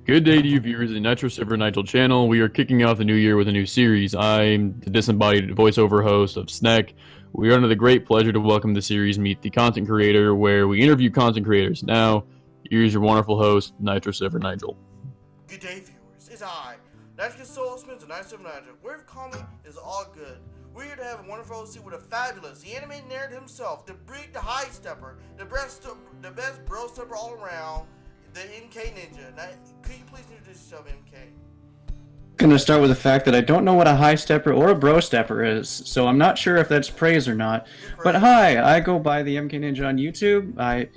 Good day to you viewers of the Nitro Server Nigel channel. We are kicking off the new year with a new series. I'm the disembodied voiceover host of Snek. We are under the great pleasure to welcome the series Meet the Content Creator, where we interview content creators. Now, here's your wonderful host, Nitro Server Nigel. Good day, viewers. It's I, Nitro Server Nigel. Where comedy is all good. We're here to have a wonderful host with a fabulous, the anime nerd himself, the big, the high stepper, the best bro stepper all around, the MKninja. Now, could you please introduce yourself, MK? Gonna start with the fact that I don't know what a high stepper or a bro stepper is, so I'm not sure if that's praise or not. But hi, I go by the MKninja on YouTube. I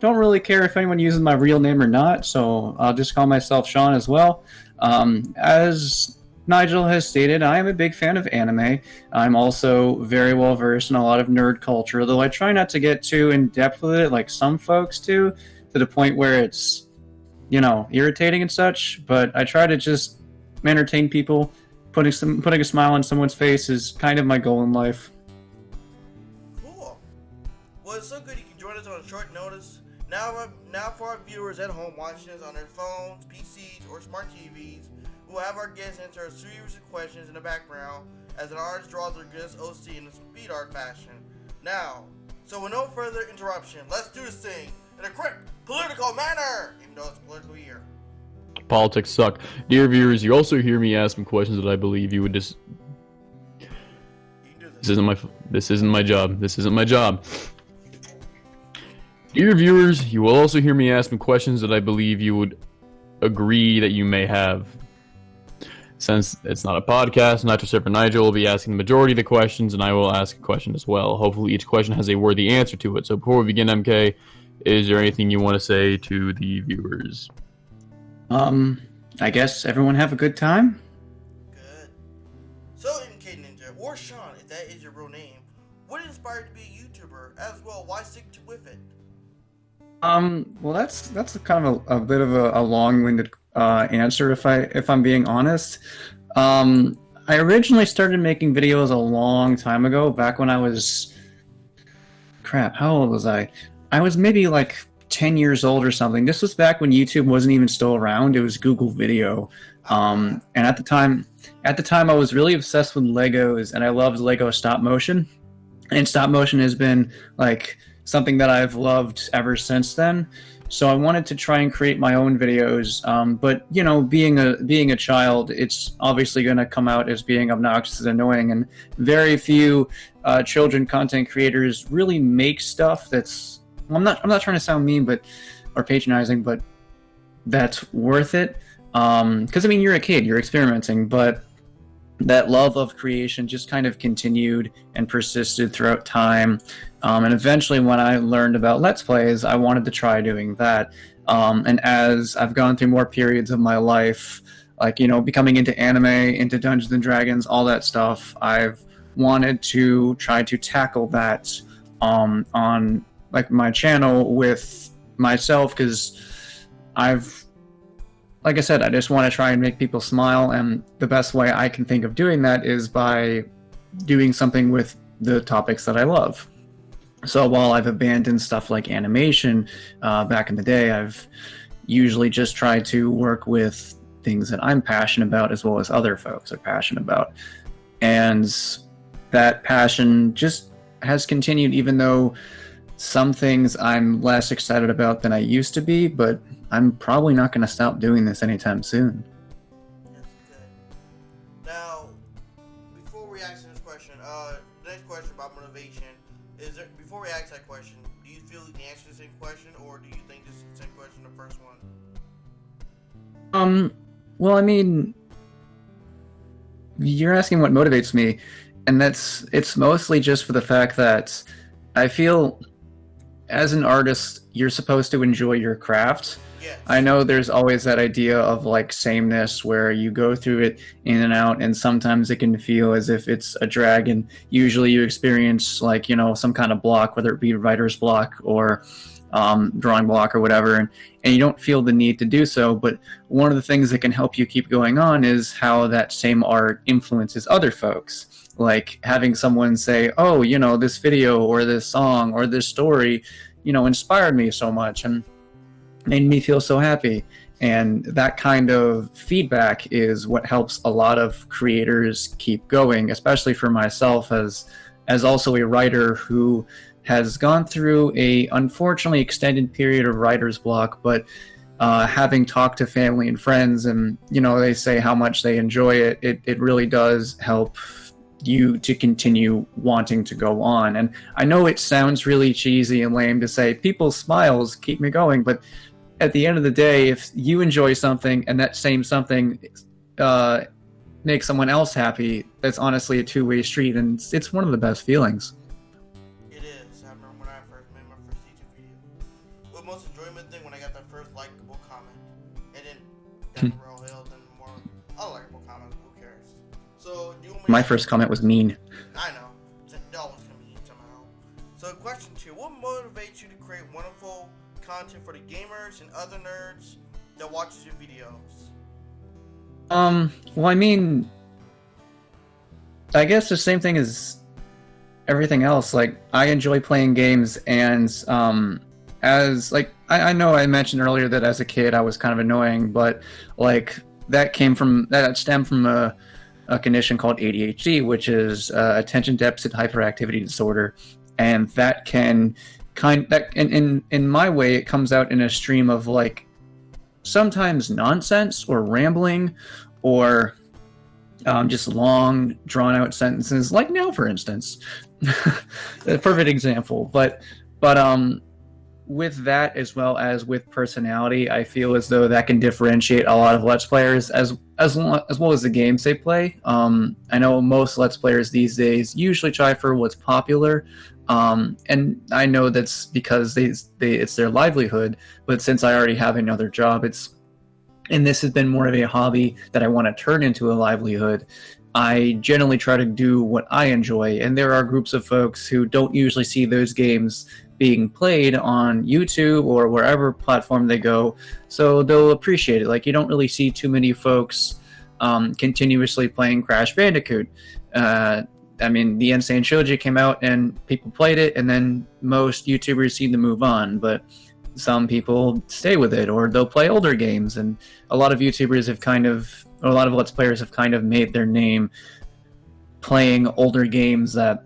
don't really care if anyone uses my real name or not, so I'll just call myself Sean as well. As Nigel has stated, I am a big fan of anime. I'm also very well versed in a lot of nerd culture, though I try not to get too in depth with it like some folks do, to the point where it's, irritating and such. But I try to just entertain people. Putting a smile on someone's face is kind of my goal in life. Cool. Well, it's so good you can join us on a short notice. Now for our viewers at home watching us on their phones, PCs, or smart TVs, we'll have our guests answer a series of questions in the background as an artist draws their guest OC in a speed art fashion. Now, so with no further interruption, let's do this thing in a quick political manner, even though it's political year. Politics suck. Dear viewers, you also hear me ask some questions that I believe you would just... This isn't my job. This isn't my job. Dear viewers, you will also hear me ask some questions that I believe you would agree that you may have. Since it's not a podcast, Nitro Server Nigel will be asking the majority of the questions, and I will ask a question as well. Hopefully each question has a worthy answer to it. So before we begin, MK, is there anything you want to say to the viewers? I guess everyone have a good time? Good. So, MKninja, or Sean, if that is your real name, what inspired you to be a YouTuber? As well, why stick with it? Well, that's kind of a bit of a long-winded answer if I'm being honest. I originally started making videos a long time ago, back when I was... Crap, how old was I? I was maybe like 10 years old or something. This was back when YouTube wasn't even still around. It was Google Video. And at the time I was really obsessed with Legos, and I loved Lego stop motion. And stop motion has been like something that I've loved ever since then. So I wanted to try and create my own videos. But being a child, it's obviously going to come out as being obnoxious and annoying, and very few children content creators really make stuff that's... I'm not trying to sound mean or patronizing, but that's worth it. Because you're a kid, you're experimenting, but that love of creation just kind of continued and persisted throughout time. And eventually when I learned about Let's Plays, I wanted to try doing that. And as I've gone through more periods of my life, like, becoming into anime, into Dungeons and Dragons, all that stuff, I've wanted to try to tackle that on like my channel with myself, because like I said, I just want to try and make people smile, and the best way I can think of doing that is by doing something with the topics that I love. So while I've abandoned stuff like animation back in the day, I've usually just tried to work with things that I'm passionate about as well as other folks are passionate about. And that passion just has continued, even though some things I'm less excited about than I used to be, but I'm probably not going to stop doing this anytime soon. That's good. Now, before we ask this question, the next question about motivation is there, before we ask that question, do you feel you can answer the same question, or do you think this is the same question the first one? Well, you're asking what motivates me, and it's mostly just for the fact that I feel as an artist, you're supposed to enjoy your craft. Yes. I know there's always that idea of like sameness where you go through it in and out, and sometimes it can feel as if it's a drag, and usually you experience like, some kind of block, whether it be writer's block or drawing block or whatever, and you don't feel the need to do so. But one of the things that can help you keep going on is how that same art influences other folks. Like having someone say, oh, this video or this song or this story, inspired me so much and made me feel so happy. And that kind of feedback is what helps a lot of creators keep going, especially for myself as also a writer who has gone through a unfortunately extended period of writer's block, but having talked to family and friends, and they say how much they enjoy it, it really does help you to continue wanting to go on. And I know it sounds really cheesy and lame to say people's smiles keep me going, but at the end of the day, if you enjoy something and that same something makes someone else happy, that's honestly a two-way street, and it's one of the best feelings. It is. I remember when I first made my first YouTube video. The most enjoyment thing when I got that first likable comment, and then down the road hills and more unlikable comments. Who cares? So my first comment was mean. I know. They're always gonna be mean somehow. So question 2: what motivates you to create wonderful content for the gamers and other nerds that watches your videos? Well, I mean, I guess the same thing as everything else. Like, I enjoy playing games, and as like I know I mentioned earlier that as a kid I was kind of annoying, but like that stemmed from a condition called ADHD, which is attention deficit hyperactivity disorder, and that can in my way it comes out in a stream of like sometimes nonsense or rambling or just long drawn out sentences, like now for instance. A perfect example. But with that, as well as with personality, I feel as though that can differentiate a lot of Let's Players as well as the games they play. I know most Let's Players these days usually try for what's popular, and I know that's because it's their livelihood. But since I already have another job, and this has been more of a hobby that I want to turn into a livelihood, I generally try to do what I enjoy. And there are groups of folks who don't usually see those games being played on YouTube or wherever platform they go, so they'll appreciate it. Like, you don't really see too many folks continuously playing Crash Bandicoot. I mean, the Insane Trilogy came out and people played it, and then most YouTubers seem to move on, but some people stay with it, or they'll play older games. And a lot of YouTubers a lot of Let's Players have kind of made their name playing older games that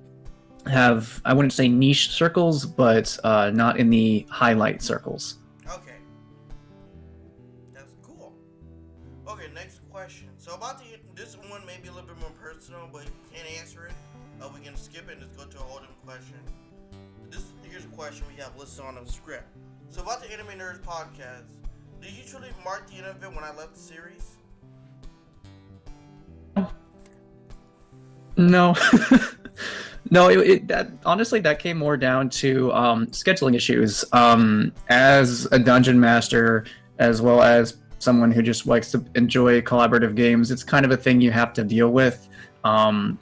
have, I wouldn't say niche circles, but not in the highlight circles. Okay. That's cool. Okay, next question. So this one may be a little bit more personal, but you can't answer it. We can skip it and just go to a whole different question. Here's a question we have listed on the script. So about the Anime Nerds podcast, did you truly mark the end of it when I left the series? No. No, honestly, that came more down to scheduling issues. As a dungeon master, as well as someone who just likes to enjoy collaborative games, it's kind of a thing you have to deal with. And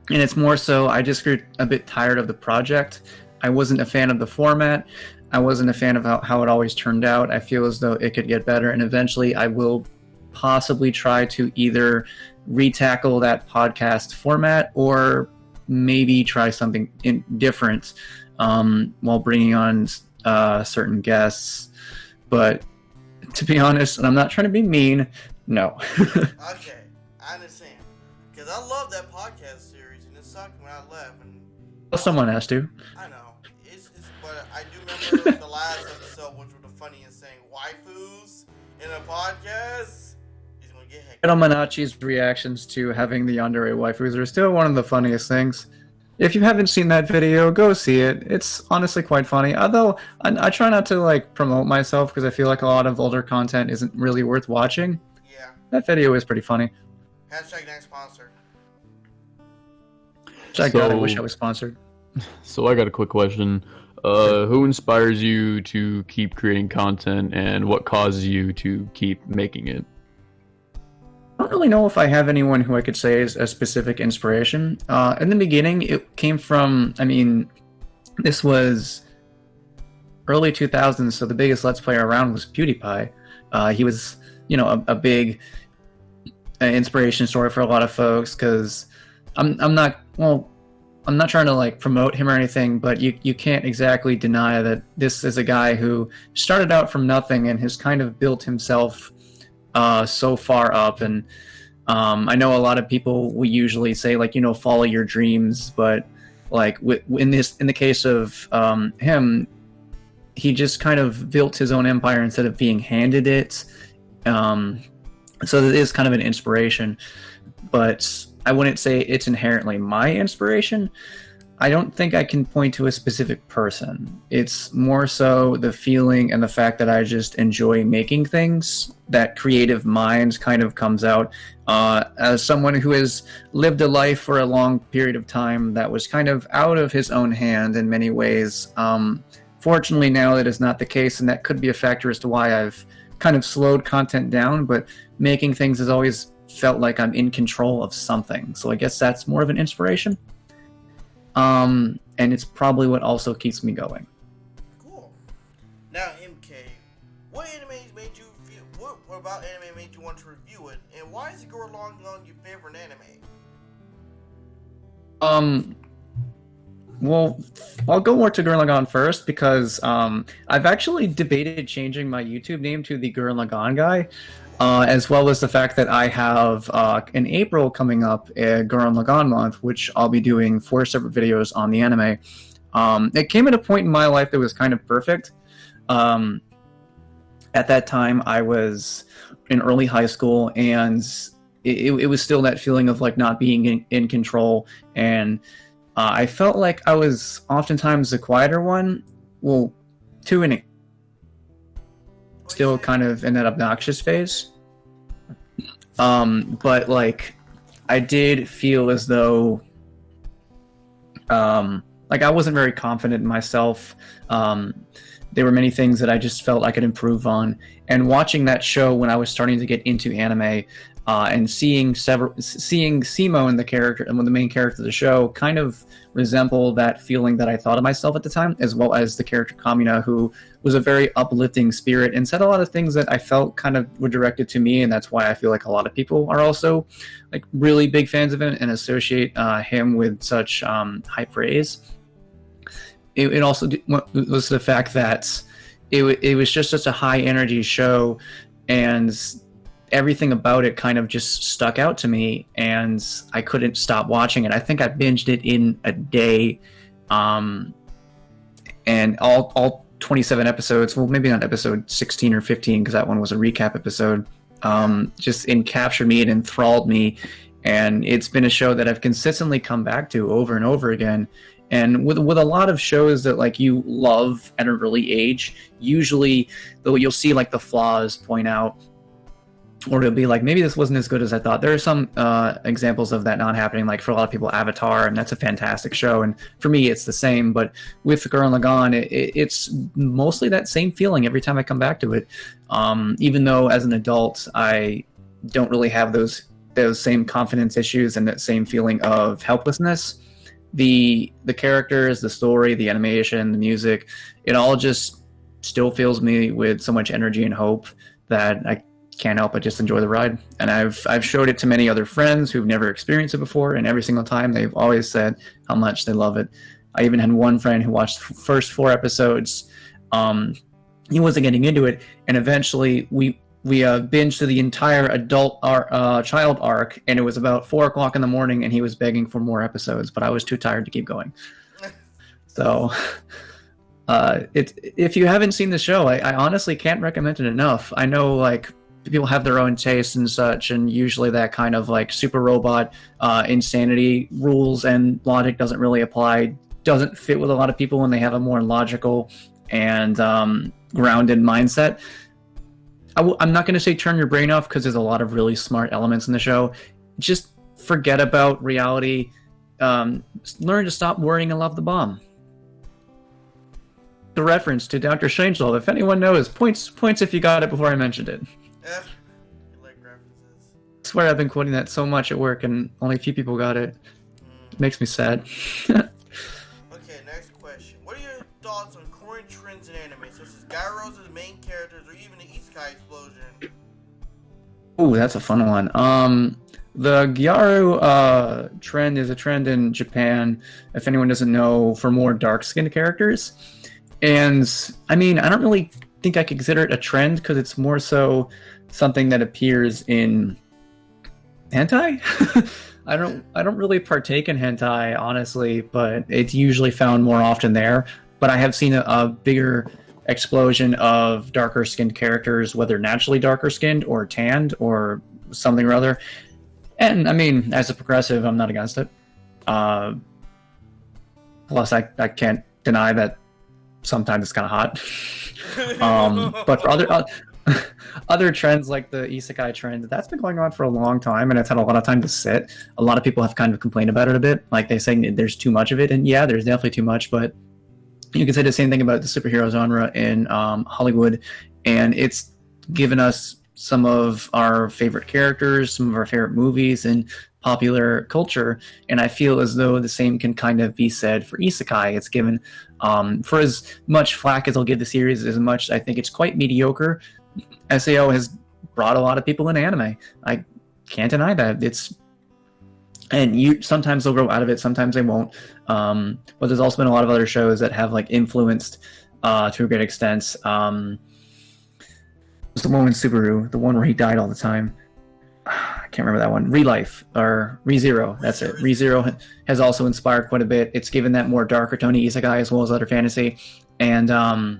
it's more so, I just grew a bit tired of the project. I wasn't a fan of the format. I wasn't a fan of how it always turned out. I feel as though it could get better, and eventually I will possibly try to either retackle that podcast format or maybe try something different while bringing on certain guests. But to be honest, and I'm not trying to be mean, no. Okay, I understand. Because I love that podcast series, and it sucked when I left. And someone has to. I know. But I do remember the last episode, which was the funniest saying waifus in a podcast. He's going to get heckled. Manachi's reactions to having the yandere waifus are still one of the funniest things. If you haven't seen that video, go see it. It's honestly quite funny. Although, I try not to promote myself because I feel like a lot of older content isn't really worth watching. Yeah. That video is pretty funny. Hashtag next sponsor. God, I wish I was sponsored. So I got a quick question. Who inspires you to keep creating content, and what causes you to keep making it? I don't really know if I have anyone who I could say is a specific inspiration. In the beginning, it came from, this was early 2000s, so the biggest Let's Player around was PewDiePie. He was, a big inspiration story for a lot of folks, because I'm not, well, I'm not trying to like promote him or anything, but you can't exactly deny that this is a guy who started out from nothing and has kind of built himself so far up. And I know a lot of people will usually say like, you know, follow your dreams, but like in the case of him, he just kind of built his own empire instead of being handed it. So it is kind of an inspiration, but I wouldn't say it's inherently my inspiration. I don't think I can point to a specific person. It's more so the feeling and the fact that I just enjoy making things. That creative mind kind of comes out. As someone who has lived a life for a long period of time that was kind of out of his own hand in many ways. Fortunately, now that is not the case, and that could be a factor as to why I've kind of slowed content down, but making things has always felt like I'm in control of something. So I guess that's more of an inspiration. And it's probably what also keeps me going. Cool. Now, MK, what animes made you feel? What about anime made you want to review it? And why is it Gurren Lagann your favorite anime? Well, I'll go more to Gurren Lagann first because I've actually debated changing my YouTube name to the Gurren Lagann guy, as well as the fact that I have in April coming up a Gurren Lagann month, which I'll be doing 4 separate videos on the anime. It came at a point in my life that was kind of perfect. At that time, I was in early high school, and it was still that feeling of like not being in control, and I felt like I was oftentimes the quieter one. Well, to an still kind of in that obnoxious phase. But like I did feel as though like I wasn't very confident in myself. There were many things that I just felt I could improve on. And watching that show when I was starting to get into anime, and seeing Simo and the main character of the show kind of resemble that feeling that I thought of myself at the time, as well as the character Kamina, who was a very uplifting spirit and said a lot of things that I felt kind of were directed to me, and that's why I feel like a lot of people are also like really big fans of him and associate him with such high praise. It also was the fact that it was just such a high energy show, and everything about it kind of just stuck out to me, and I couldn't stop watching it. I think I binged it in a day, and all 27 episodes, well, maybe not episode 16 or 15, because that one was a recap episode, just captured me and enthralled me, and it's been a show that I've consistently come back to over and over again. And with a lot of shows that like you love at an early age, usually though you'll see like the flaws point out, or it'll be like, maybe this wasn't as good as I thought. There are some examples of that not happening, like for a lot of people, Avatar, and that's a fantastic show. And for me, it's the same. But with Gurren Lagann, it's mostly that same feeling every time I come back to it. Even though as an adult, I don't really have those same confidence issues and that same feeling of helplessness. The characters, the story, the animation, the music, it all just still fills me with so much energy and hope that I can't help but just enjoy the ride. And I've showed it to many other friends who've never experienced it before, and every single time they've always said how much they love it. I even had one friend who watched the first 4 episodes. He wasn't getting into it, and eventually we binged through the entire child arc, and it was about 4 o'clock in the morning, and he was begging for more episodes, but I was too tired to keep going. So if you haven't seen the show, I honestly can't recommend it enough. I know like people have their own tastes and such, and usually that kind of like super robot insanity rules and logic doesn't really apply, doesn't fit with a lot of people when they have a more logical and grounded mindset. I'm not going to say turn your brain off, because there's a lot of really smart elements in the show. Just forget about reality. Learn to stop worrying and love the bomb. The reference to Dr. Strangelove, if anyone knows, points if you got it before I mentioned it. Yeah, you like references. I swear I've been quoting that so much at work, and only a few people got it. It makes me sad. Okay, next question. What are your thoughts on current trends in anime, such as Gyros as the main characters, or even the Isekai explosion? Oh, that's a fun one. The Gyaru trend is a trend in Japan, if anyone doesn't know, for more dark-skinned characters. And, I mean, I don't really think I consider it a trend because it's more so something that appears in hentai. I don't really partake in hentai, honestly, but it's usually found more often there. But I have seen a bigger explosion of darker skinned characters, whether naturally darker skinned or tanned or something or other. And I mean, as a progressive, I'm not against it. Plus, I can't deny that sometimes it's kind of hot. But for other trends like the isekai trend, that's been going on for a long time, and it's had a lot of time to sit. A lot of people have kind of complained about it a bit, like they saying there's too much of it, and yeah, there's definitely too much. But you can say the same thing about the superhero genre in Hollywood, and it's given us some of our favorite characters, some of our favorite movies, and popular culture. And I feel as though the same can kind of be said for isekai. It's given, for as much flack as I'll give the series, as much I think it's quite mediocre, SAO has brought a lot of people in anime. I can't deny that. And sometimes they'll grow out of it, sometimes they won't. But there's also been a lot of other shows that have like influenced to a great extent. The one with Subaru, the one where he died all the time. I can't remember that one. Relife or ReZero. That's it. ReZero has also inspired quite a bit. It's given that more darker tony isekai as well as other fantasy. And I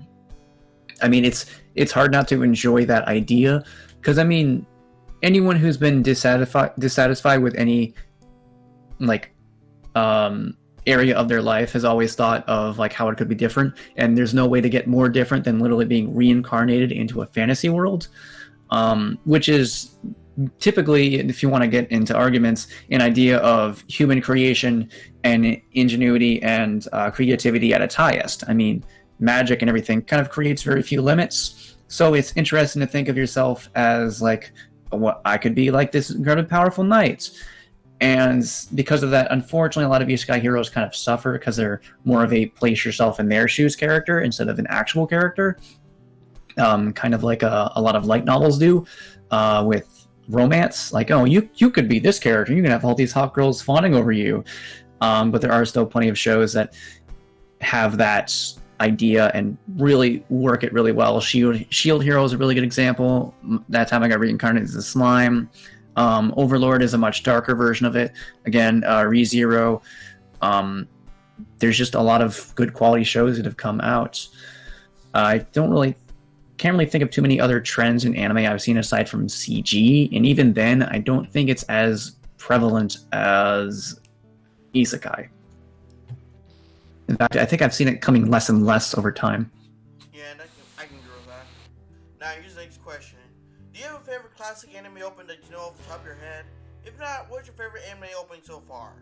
mean, it's hard not to enjoy that idea because I mean, anyone who's been dissatisfied with any like area of their life has always thought of like how it could be different, and there's no way to get more different than literally being reincarnated into a fantasy world, which is typically, if you want to get into arguments, an idea of human creation and ingenuity and creativity at its highest. I mean, magic and everything kind of creates very few limits, so it's interesting to think of yourself as like, what I could be like this incredibly powerful knight. And because of that, unfortunately, a lot of isekai heroes kind of suffer because they're more of a place yourself in their shoes character instead of an actual character. Kind of like a lot of light novels do with romance. Like, oh, you could be this character. You can have all these hot girls fawning over you. But there are still plenty of shows that have that idea and really work it really well. Shield Hero is a really good example. That time I got reincarnated as a slime. Overlord is a much darker version of it. Again, ReZero. There's just a lot of good quality shows that have come out. I can't really think of too many other trends in anime I've seen aside from CG, and even then, I don't think it's as prevalent as isekai. In fact, I think I've seen it coming less and less over time. Yeah, I can agree with that. Now, here's the next question. Do you have a favorite classic anime opening that you know off the top of your head? If not, what's your favorite anime opening so far?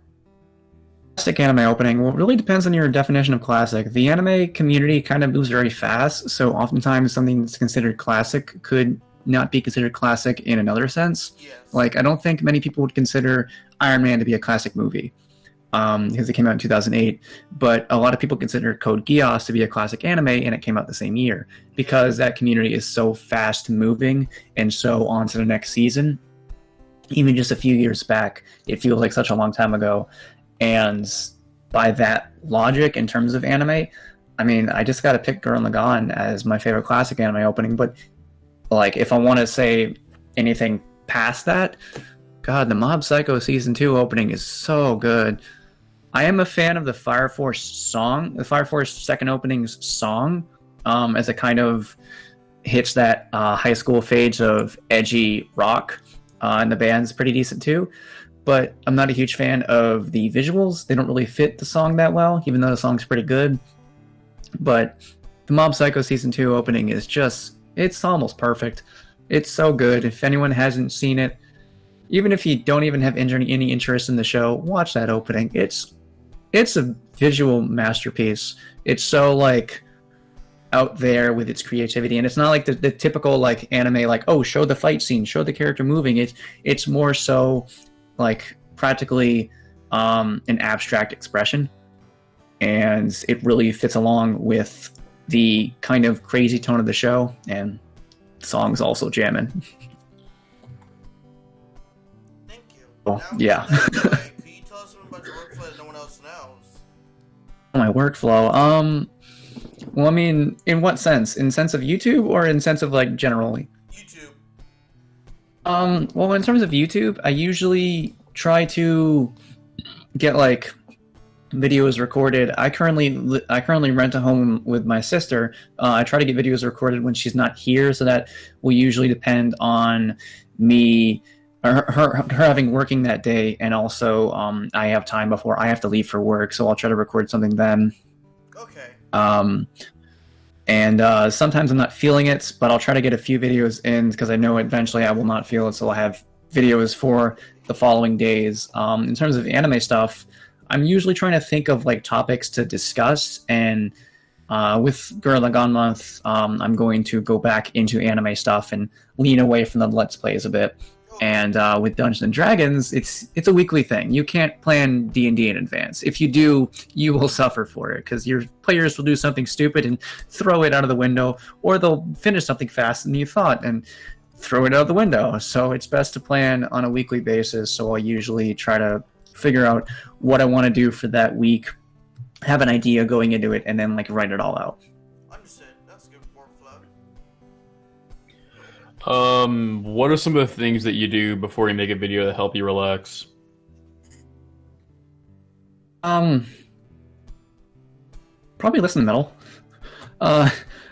Classic anime opening, well, it really depends on your definition of classic. The anime community kind of moves very fast, so oftentimes something that's considered classic could not be considered classic in another sense. Yes. Like, I don't think many people would consider Iron Man to be a classic movie, because it came out in 2008, but a lot of people consider Code Geass to be a classic anime, and it came out the same year, because that community is so fast moving and so on to the next season. Even just a few years back, it feels like such a long time ago. And by that logic, in terms of anime, I mean, I just got to pick Gurren Lagann as my favorite classic anime opening. But like, if I want to say anything past that, God, the Mob Psycho Season 2 opening is so good. I am a fan of the Fire Force song, the Fire Force second opening's song, as it kind of hits that high school phase of edgy rock, and the band's pretty decent too. But I'm not a huge fan of the visuals. They don't really fit the song that well, even though the song's pretty good. But the Mob Psycho Season 2 opening is just, it's almost perfect. It's so good. If anyone hasn't seen it, even if you don't even have any interest in the show, watch that opening. It's a visual masterpiece. It's so, like, out there with its creativity, and it's not like the typical, like, anime, like, oh, show the fight scene, show the character moving. It's more so, like, practically an abstract expression, and it really fits along with the kind of crazy tone of the show, and the song's also jamming. Yeah. Can you tell us something about your workflow that no one else knows? My workflow. Well, I mean, in what sense? In sense of YouTube or in sense of like generally? YouTube. Well, in terms of YouTube, I usually try to get like videos recorded. I currently rent a home with my sister. I try to get videos recorded when she's not here, so that will usually depend on me or her having working that day, and also I have time before I have to leave for work, so I'll try to record something then. Okay. And sometimes I'm not feeling it, but I'll try to get a few videos in because I know eventually I will not feel it, so I'll have videos for the following days. In terms of anime stuff, I'm usually trying to think of like topics to discuss, and with Gurren Lagann month, I'm going to go back into anime stuff and lean away from the Let's Plays a bit. And with Dungeons and Dragons, it's a weekly thing. You can't plan D&D in advance. If you do, you will suffer for it because your players will do something stupid and throw it out of the window, or they'll finish something faster than you thought and throw it out the window. So it's best to plan on a weekly basis. So I'll usually try to figure out what I want to do for that week, have an idea going into it, and then like write it all out. Understood. That's a good workflow. What are some of the things that you do before you make a video to help you relax? Probably listen to metal.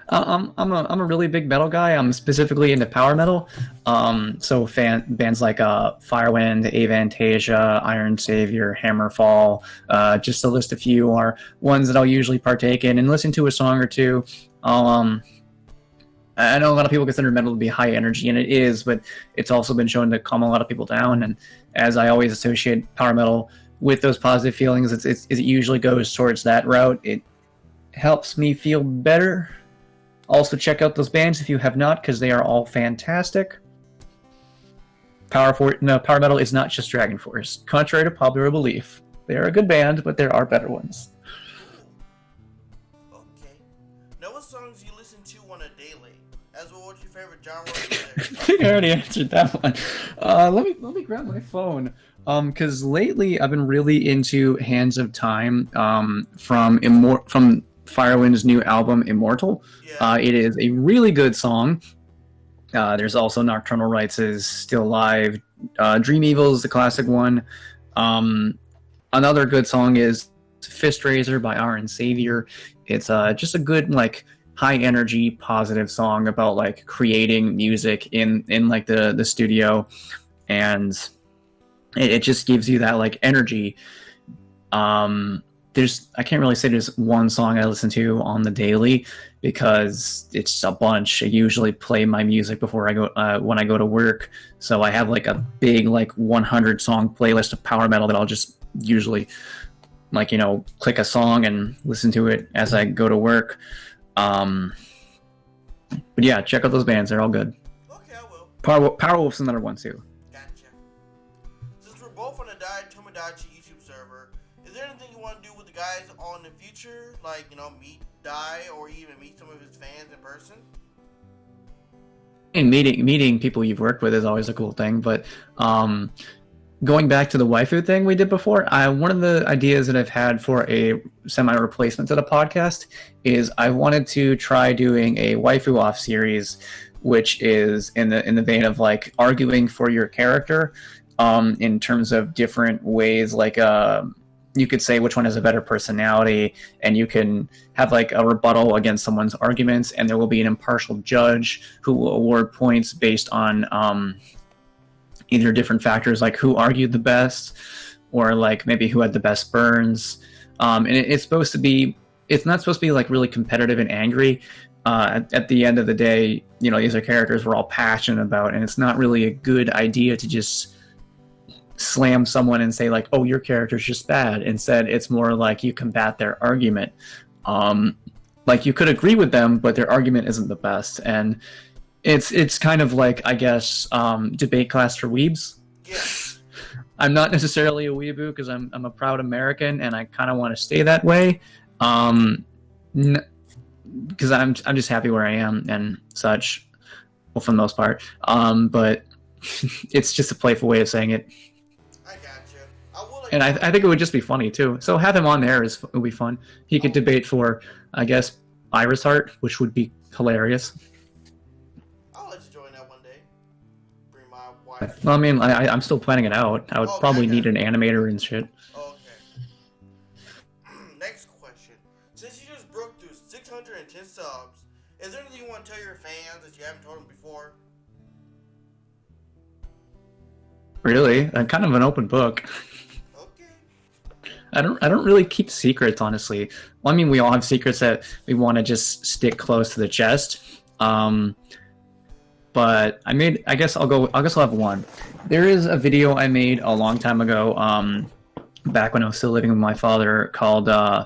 I'm a really big metal guy. I'm specifically into power metal. So bands like Firewind, Avantasia, Iron Savior, Hammerfall, just to list a few, are ones that I'll usually partake in and listen to a song or two. I know a lot of people consider metal to be high energy, and it is, but it's also been shown to calm a lot of people down. And as I always associate power metal with those positive feelings, it usually goes towards that route. It helps me feel better. Also, check out those bands if you have not, because they are all fantastic. Power metal is not just Dragon Force. Contrary to popular belief, they are a good band, but there are better ones. Okay. Now, what songs do you listen to on a daily? As well, what's your favorite genre of music? I think I already answered that one. Let me grab my phone. Because lately I've been really into Hands of Time from Firewind's new album Immortal. Yeah. It is a really good song. There's also Nocturnal Rites is still live. Dream Evil is the classic one. Another good song is Fist Raiser by Iron Savior. It's just a good like high energy positive song about like creating music in like the studio, and it just gives you that like energy. I can't really say there's one song I listen to on the daily because it's a bunch. I usually play my music before I go when I go to work, so I have like a big like 100 song playlist of power metal that I'll just usually like click a song and listen to it as I go to work. But yeah, check out those bands; they're all good. Okay, I will. Powerwolf's another one too. Gotcha. Since we're both on the Tomodachi YouTube server, is there anything you want to do with the guys on the future? Like, meet Dai or even meet some of his fans in person? And meeting people you've worked with is always a cool thing, but going back to the waifu thing we did before, one of the ideas that I've had for a semi-replacement to the podcast is I wanted to try doing a waifu off series, which is in the vein of like arguing for your character in terms of different ways. Like you could say which one has a better personality, and you can have like a rebuttal against someone's arguments, and there will be an impartial judge who will award points based on either different factors like who argued the best, or like maybe who had the best burns. And it's not supposed to be like really competitive and angry. At the end of the day, these are characters we're all passionate about, and it's not really a good idea to just slam someone and say like, oh, your character's just bad. Instead, it's more like you combat their argument. Like you could agree with them, but their argument isn't the best. And it's kind of like, I guess, debate class for weebs. Yeah. I'm not necessarily a weeaboo because I'm a proud American, and I kind of want to stay that way. Because I'm just happy where I am and such, well, for the most part. But it's just a playful way of saying it. I And I think it would just be funny too. So have him on there would be fun. He could debate for, I guess, Iris Heart, which would be hilarious. I'll let you join that one day. Bring my wife. Well, I mean, I'm still planning it out. I would probably need an animator and shit. Okay. Next question. Since you just broke through 610 subs, is there anything you want to tell your fans that you haven't told them before? Really? I'm kind of an open book. Okay. I don't really keep secrets, honestly. Well, I mean, we all have secrets that we want to just stick close to the chest. But I guess I'll have one. There is a video I made a long time ago, back when I was still living with my father, called I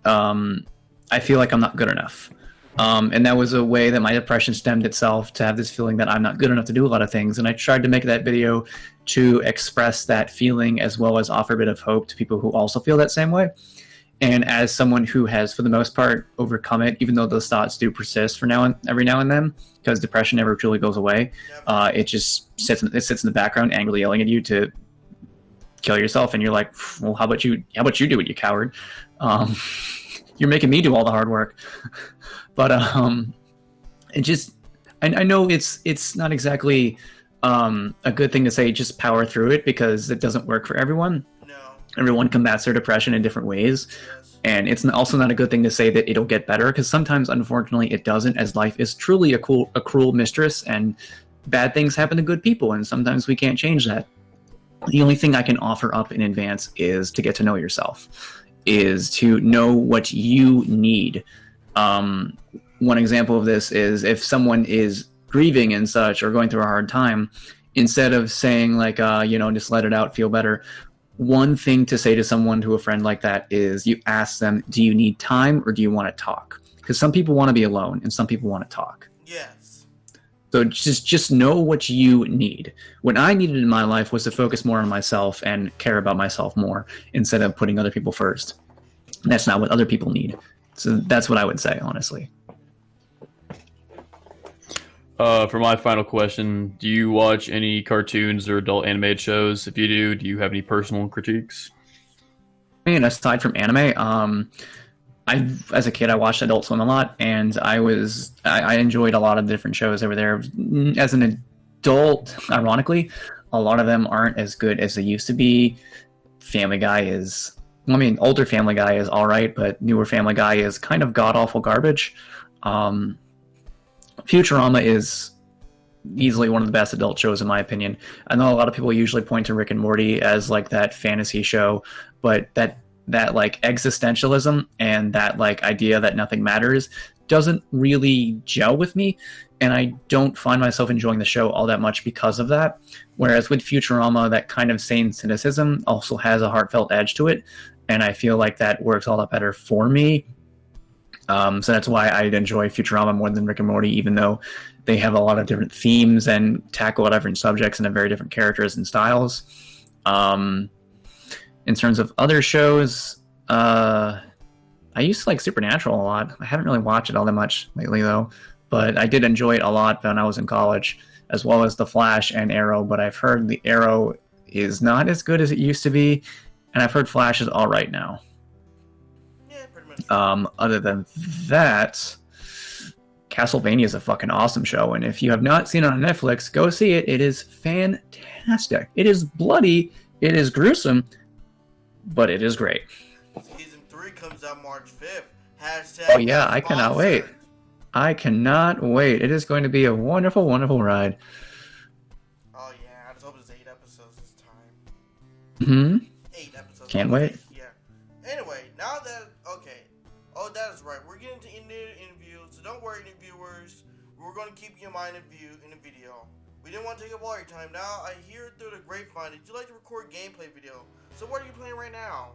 Feel Like I'm Not Good Enough. And that was a way that my depression stemmed itself, to have this feeling that I'm not good enough to do a lot of things. And I tried to make that video to express that feeling, as well as offer a bit of hope to people who also feel that same way. And as someone who has, for the most part, overcome it, even though those thoughts do persist every now and then, because depression never truly goes away, it just sits in the background, angrily yelling at you to kill yourself. And you're like, well, how about you do it, you coward? You're making me do all the hard work. But it just, I know it's not exactly a good thing to say just power through it, because it doesn't work for everyone. No. Everyone combats their depression in different ways. Yes. And it's also not a good thing to say that it'll get better, because sometimes, unfortunately, it doesn't, as life is truly a cruel mistress, and bad things happen to good people, and sometimes we can't change that. The only thing I can offer up in advance is to get to know yourself, is to know what you need. One example of this is if someone is grieving and such, or going through a hard time, instead of saying like, just let it out, feel better. One thing to say to someone, to a friend like that, is you ask them, do you need time or do you want to talk? Because some people want to be alone and some people want to talk. Yes. So just know what you need. What I needed in my life was to focus more on myself and care about myself more, instead of putting other people first. And that's not what other people need. So that's what I would say, honestly. For my final question, do you watch any cartoons or adult animated shows? If you do you have any personal critiques? I mean, aside from anime, as a kid, I watched Adult Swim a lot, and I enjoyed a lot of different shows over there. As an adult, ironically, a lot of them aren't as good as they used to be. Family Guy is, older Family Guy is all right, but newer Family Guy is kind of god-awful garbage. Futurama is easily one of the best adult shows, in my opinion. I know a lot of people usually point to Rick and Morty as like that fantasy show, but that like existentialism and that like idea that nothing matters doesn't really gel with me, and I don't find myself enjoying the show all that much because of that. Whereas with Futurama, that kind of sane cynicism also has a heartfelt edge to it, and I feel like that works a lot better for me. So that's why I enjoy Futurama more than Rick and Morty, even though they have a lot of different themes and tackle a lot of different subjects and have very different characters and styles. In terms of other shows, I used to like Supernatural a lot. I haven't really watched it all that much lately, though. But I did enjoy it a lot when I was in college, as well as The Flash and Arrow. But I've heard the Arrow is not as good as it used to be, and I've heard Flash is all right now. Other than that, Castlevania is a fucking awesome show, and if you have not seen it on Netflix, go see it. It is fantastic. It is bloody, it is gruesome, but it is great. Season 3 comes out March 5th. Hashtag oh yeah, I cannot wait. I cannot wait. It is going to be a wonderful, wonderful ride. Oh yeah, I just hope it's 8 episodes this time. Mm-hmm. 8 episodes. Can't wait. Yeah. Anyway, now that, okay. Oh, that is right. We're getting to interviews, so don't worry, viewers. We're going to keep you in mind in the video. We didn't want to take up all your time. Now, I hear through the grapevine that you like to record gameplay video. So what are you playing right now?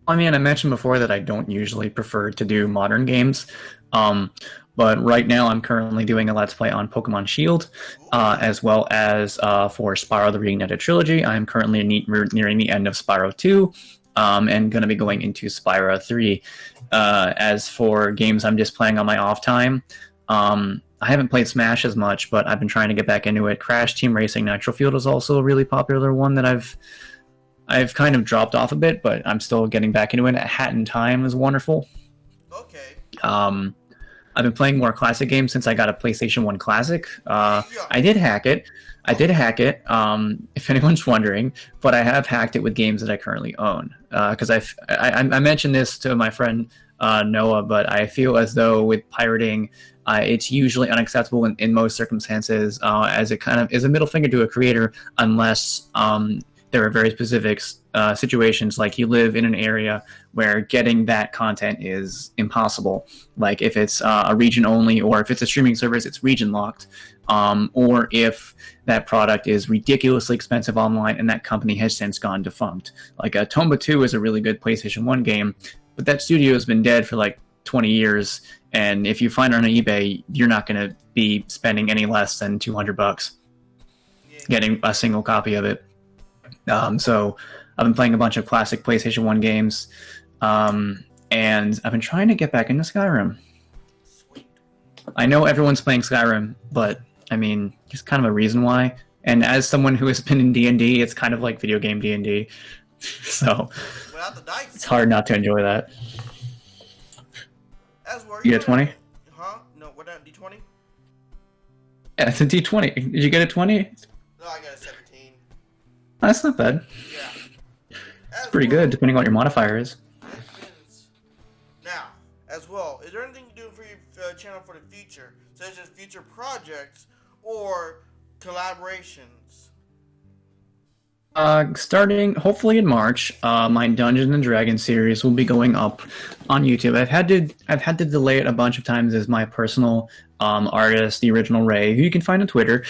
I mean, I mentioned before that I don't usually prefer to do modern games. But right now I'm currently doing a Let's Play on Pokemon Shield, as well as for Spyro the Reignited Trilogy. I'm currently nearing the end of Spyro 2. And going to be going into Spyro 3. As for games I'm just playing on my off time, I haven't played Smash as much, but I've been trying to get back into it. Crash Team Racing Nitro Field is also a really popular one that I've I've kind of dropped off a bit, but I'm still getting back into it. Hat in Time is wonderful. Okay. I've been playing more classic games since I got a PlayStation 1 Classic. I did hack it. If anyone's wondering, but I have hacked it with games that I currently own. Because I mentioned this to my friend Noah, but I feel as though with pirating, it's usually unacceptable in most circumstances, as it kind of is a middle finger to a creator, unless there are very specific situations, like you live in an area where getting that content is impossible. Like if it's a region only, or if it's a streaming service, it's region locked, or if that product is ridiculously expensive online and that company has since gone defunct. Like Tomba 2 is a really good PlayStation 1 game, but that studio has been dead for like 20 years, and if you find it on eBay, you're not going to be spending any less than $200 getting a single copy of it. So I've been playing a bunch of classic PlayStation 1 games, and I've been trying to get back into Skyrim. Sweet. I know everyone's playing Skyrim, but I mean, there's kind of a reason why. And as someone who has been in D&D, it's kind of like video game D&D. So Without the dice. it's hard not to enjoy that. As well, You get 20? Huh? No, what that D20? Yeah, it's a D20. Did you get a 20? No, I got a 17. That's not bad. Yeah. It's pretty good, depending on what your modifier is. Now, as well, is there anything you're doing for your channel for the future, such as future projects or collaborations? Starting hopefully in March, my Dungeons and Dragons series will be going up on YouTube. I've had to delay it a bunch of times as my personal artist, the original Ray, who you can find on Twitter.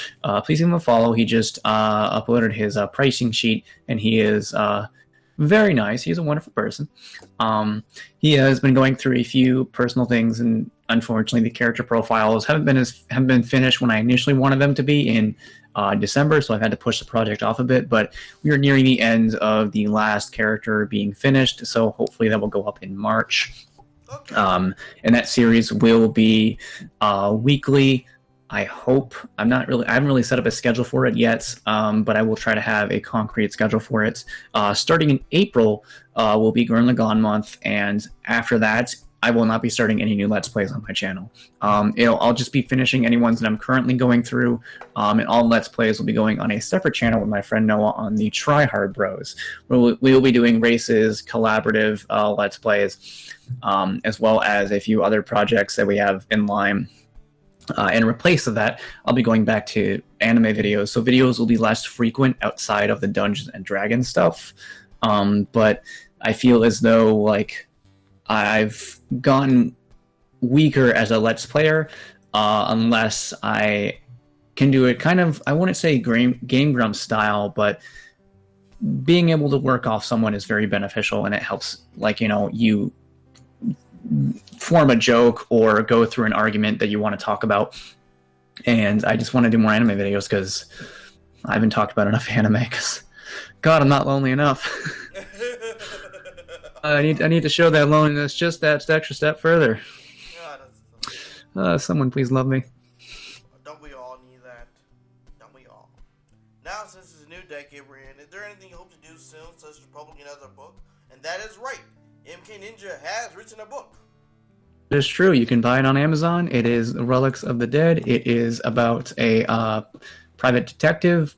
Please give him a follow. He just uploaded his pricing sheet, and he is very nice. He's a wonderful person. He has been going through a few personal things, and unfortunately, the character profiles haven't been finished when I initially wanted them to be in December, so I've had to push the project off a bit, but we are nearing the end of the last character being finished, so hopefully that will go up in March. Okay. And that series will be weekly. I hope. I haven't really set up a schedule for it yet, but I will try to have a concrete schedule for it. Starting in April will be Gurren Lagann month, and after that, I will not be starting any new Let's Plays on my channel. I'll just be finishing any ones that I'm currently going through, and all Let's Plays will be going on a separate channel with my friend Noah on the Try Hard Bros, where we will be doing races, collaborative Let's Plays, as well as a few other projects that we have in line. In replace of that, I'll be going back to anime videos, so videos will be less frequent outside of the Dungeons and Dragons stuff. But I feel as though like I've gotten weaker as a Let's Player, unless I can do it kind of, I wouldn't say Game Grumps style, but being able to work off someone is very beneficial, and it helps, like, you form a joke or go through an argument that you want to talk about. And I just want to do more anime videos because I haven't talked about enough anime, because God, I'm not lonely enough. I need to show that loneliness just that extra step further. Someone please love me. Don't we all need that? Don't we all? Now, since it's a new decade we're in, is there anything you hope to do soon, such as publishing another book? And that is right. MKninja has written a book. It is true. You can buy it on Amazon. It is Relics of the Dead. It is about a private detective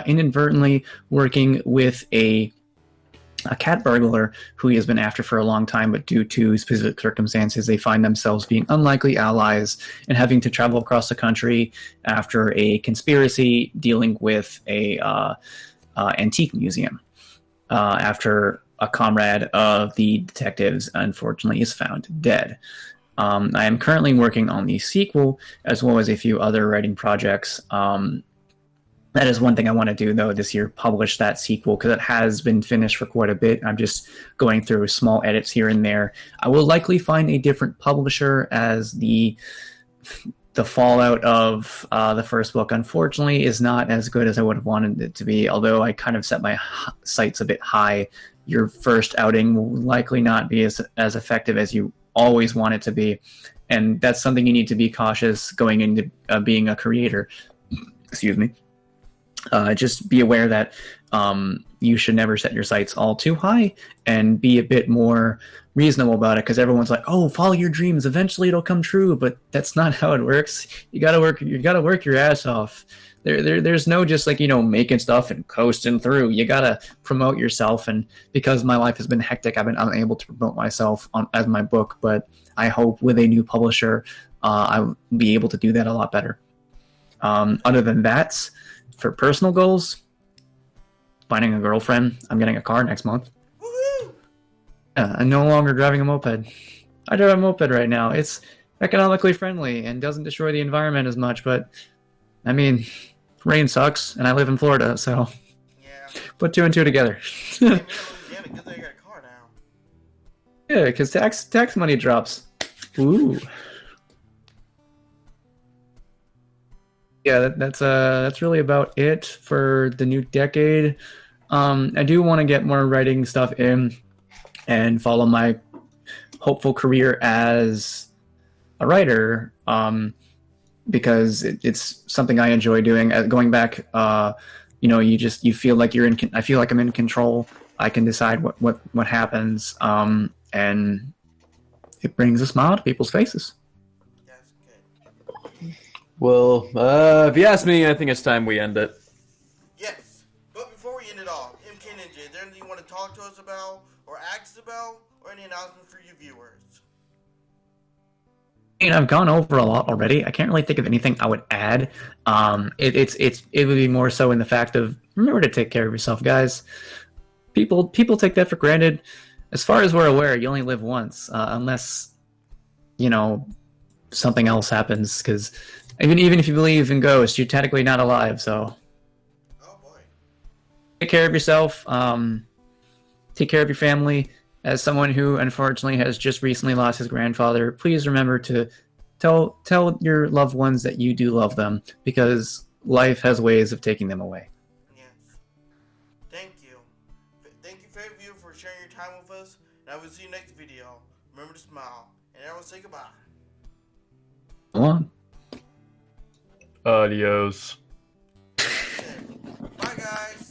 inadvertently working with a cat burglar who he has been after for a long time, but due to specific circumstances, they find themselves being unlikely allies and having to travel across the country after a conspiracy dealing with a antique museum. After a comrade of the detectives, unfortunately, is found dead. I am currently working on the sequel, as well as a few other writing projects. That is one thing I want to do, though, this year, publish that sequel, because it has been finished for quite a bit. I'm just going through small edits here and there. I will likely find a different publisher, as the fallout of the first book, unfortunately, is not as good as I would have wanted it to be, although I kind of set my sights a bit high. Your first outing will likely not be as effective as you always want it to be, and that's something you need to be cautious going into being a creator. Excuse me. just be aware that you should never set your sights all too high, and be a bit more reasonable about it, because everyone's like, oh, follow your dreams, eventually it'll come true, but that's not how it works. You gotta work your ass off. There's no just like, making stuff and coasting through. You gotta promote yourself, and because my life has been hectic, I've been unable to promote myself as my book, but I hope with a new publisher I'll be able to do that a lot better. Other than that, for personal goals, finding a girlfriend. I'm getting a car next month. Woohoo! Yeah, I'm no longer driving a moped. I drive a moped right now. It's economically friendly and doesn't destroy the environment as much, but I mean, rain sucks, and I live in Florida, so Yeah. put two and two together. Hey, man, Louisiana, good thing I got a car now. Yeah, because tax money drops. Ooh. Yeah, that's really about it for the new decade. I do want to get more writing stuff in and follow my hopeful career as a writer, because it's something I enjoy doing. Going back, you feel like you're in. I feel like I'm in control. I can decide what happens, and it brings a smile to people's faces. That's good. Well, if you ask me, I think it's time we end it. Yes. But before we end it all, MKninja, is there anything you want to talk to us about, or ask about, or any announcements for you viewers? I've gone over a lot already. I can't really think of anything I would add. It would be more so in the fact of, remember to take care of yourself, guys. People take that for granted. As far as we're aware, you only live once, unless something else happens. Because even if you believe in ghosts, you're technically not alive. So Oh boy. take care of yourself. Take care of your family. As someone who unfortunately has just recently lost his grandfather, please remember to tell your loved ones that you do love them, because life has ways of taking them away. Yes. Thank you. Thank you, favorite viewer, for sharing your time with us. And I will see you next video. Remember to smile. And everyone say goodbye. Go on. Adios. Bye, guys.